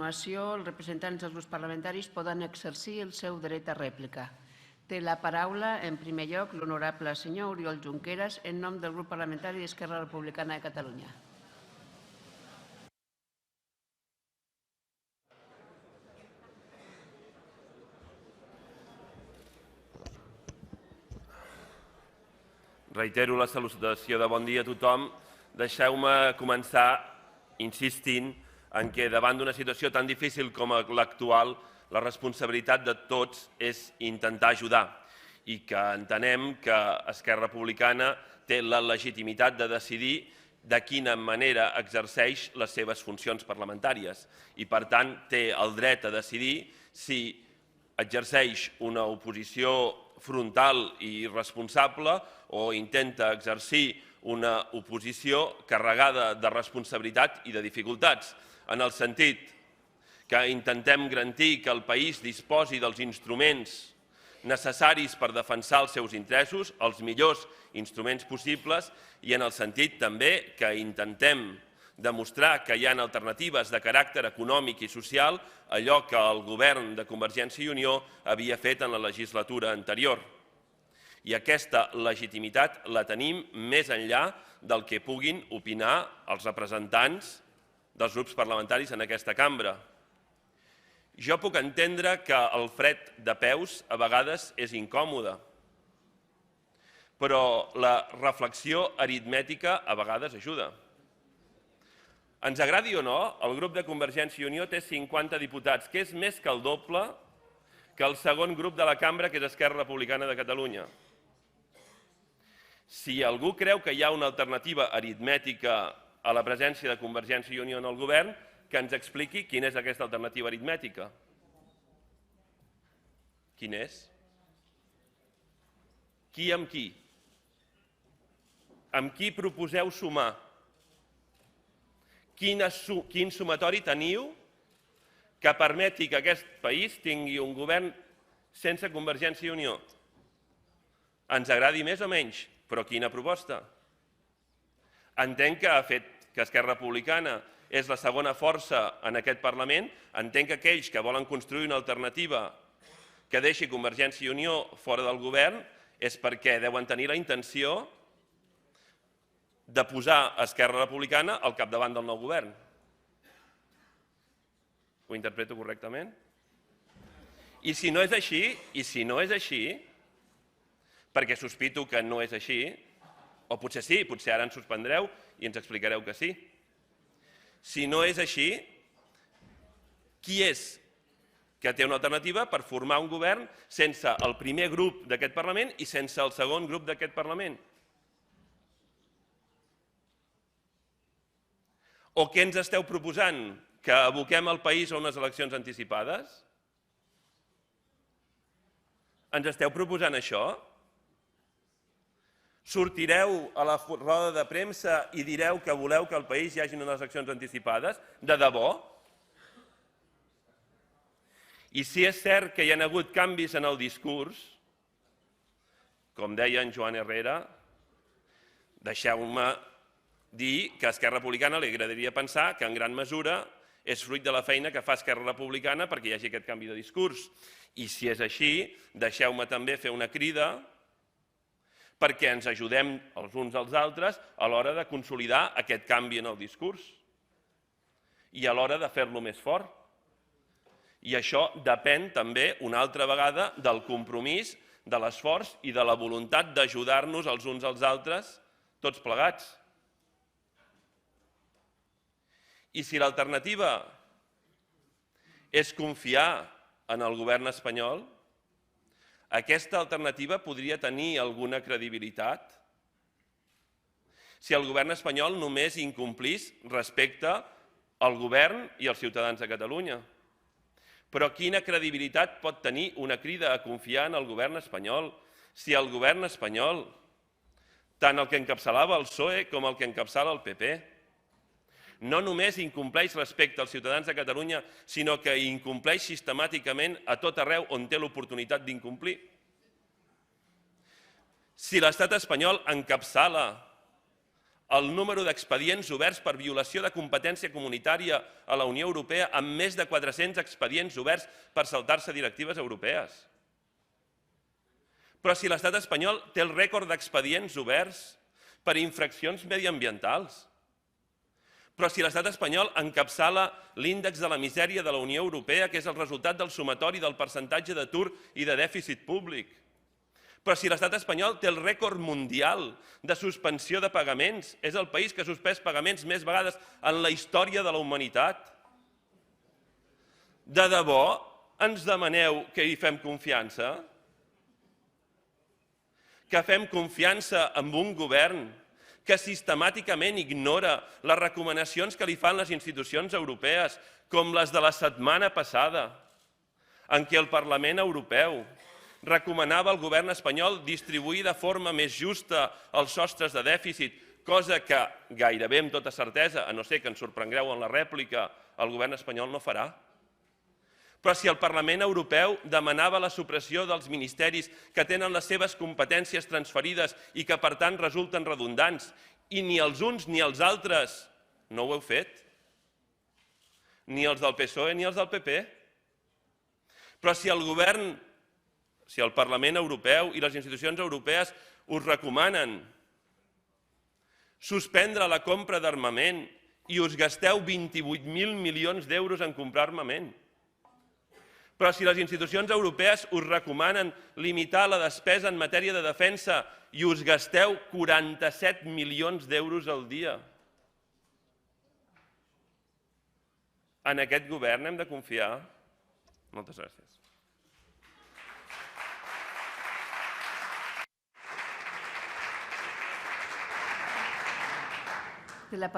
continuació, els representants dels grups parlamentaris poden exercir el seu dret a rèplica. Té la paraula, en primer lloc, l'honorable senyor Oriol Junqueras, en nom del grup parlamentari d'Esquerra Republicana de Catalunya. Reitero la salutació de bon dia a tothom. Deixeu-me començar insistint en que davant d'una situació tan difícil com l'actual, la responsabilitat de tots és intentar ajudar i que entenem que Esquerra Republicana té la legitimitat de decidir de quina manera exerceix les seves funcions parlamentàries i, per tant, té el dret a decidir si exerceix una oposició frontal i responsable o intenta exercir una oposició carregada de responsabilitat i de dificultats, en el sentit que intentem garantir que el país disposi dels instruments necessaris per defensar els seus interessos, els millors instruments possibles, i en el sentit també que intentem demostrar que hi ha alternatives de caràcter econòmic i social, allò que el govern de Convergència i Unió havia fet en la legislatura anterior. I aquesta legitimitat la tenim més enllà del que puguin opinar els representants dels grups parlamentaris en aquesta cambra. Jo puc entendre que el fred de peus a vegades és incòmode, però la reflexió aritmètica a vegades ajuda. Ens agradi o no, el grup de Convergència i Unió té 50 diputats, que és més que el doble que el segon grup de la cambra, que és Esquerra Republicana de Catalunya. Si algú creu que hi ha una alternativa aritmètica a la presència de Convergència i Unió en el govern, que ens expliqui quina és aquesta alternativa aritmètica. Quina és? Qui amb qui? Amb qui proposeu sumar? Quin sumatori teniu que permeti que aquest país tingui un govern sense Convergència i Unió? Ens agradi més o menys, però quina proposta? Entenc que ha fet que Esquerra Republicana és la segona força en aquest Parlament, entenc que aquells que volen construir una alternativa que deixi Convergència i Unió fora del govern és perquè deuen tenir la intenció de posar Esquerra Republicana al capdavant del nou govern. Ho interpreto correctament? I si no és així, perquè sospito que no és així, o potser sí, potser ara ens suspendreu i ens explicareu que sí. Si no és així, qui és que té una alternativa per formar un govern sense el primer grup d'aquest Parlament i sense el segon grup d'aquest Parlament? O què ens esteu proposant? Que aboquem el país a unes eleccions anticipades? Ens esteu proposant això? Sortireu a la roda de premsa i direu que voleu que al país hi hagi unes eleccions anticipades? De debò? I si és cert que hi ha hagut canvis en el discurs, com deia en Joan Herrera, deixeu-me dir que a Esquerra Republicana li agradaria pensar que en gran mesura és fruit de la feina que fa Esquerra Republicana perquè hi hagi aquest canvi de discurs. I si és així, deixeu-me també fer una crida perquè ens ajudem els uns als altres a l'hora de consolidar aquest canvi en el discurs i a l'hora de fer-lo més fort. I això depèn també, una altra vegada, del compromís, de l'esforç i de la voluntat d'ajudar-nos els uns als altres, tots plegats. I si l'alternativa és confiar en el govern espanyol, aquesta alternativa podria tenir alguna credibilitat si el govern espanyol només incomplís respecte al govern i als ciutadans de Catalunya. Però quina credibilitat pot tenir una crida a confiar en el govern espanyol si el govern espanyol, tant el que encapçalava el PSOE com el que encapçala el PP, no només incompleix respecte als ciutadans de Catalunya, sinó que incompleix sistemàticament a tot arreu on té l'oportunitat d'incomplir? Si l'estat espanyol encapçala el número d'expedients oberts per violació de competència comunitària a la Unió Europea amb més de 400 expedients oberts per saltar-se directives europees. Però si l'estat espanyol té el rècord d'expedients oberts per infraccions mediambientals, però si l'estat espanyol encapçala l'índex de la misèria de la Unió Europea, que és el resultat del sumatori del percentatge d'atur i de dèficit públic, però si l'estat espanyol té el rècord mundial de suspensió de pagaments, és el país que ha suspès pagaments més vegades en la història de la humanitat, de debò ens demaneu que hi fem confiança? Que fem confiança en un govern que sistemàticament ignora les recomanacions que li fan les institucions europees, com les de la setmana passada, en què el Parlament Europeu recomanava al govern espanyol distribuir de forma més justa els sostres de dèficit, cosa que gairebé amb tota certesa, a no ser que ens sorprengueu en la rèplica, el govern espanyol no farà. Però si el Parlament Europeu demanava la supressió dels ministeris que tenen les seves competències transferides i que, per tant, resulten redundants, i ni els uns ni els altres no ho heu fet, ni els del PSOE ni els del PP. Però si el govern, si el Parlament Europeu i les institucions europees us recomanen suspendre la compra d'armament i us gasteu 28.000 milions d'euros en comprar armament, però si les institucions europees us recomanen limitar la despesa en matèria de defensa i us gasteu 47 milions d'euros al dia, en aquest govern hem de confiar? Moltes gràcies.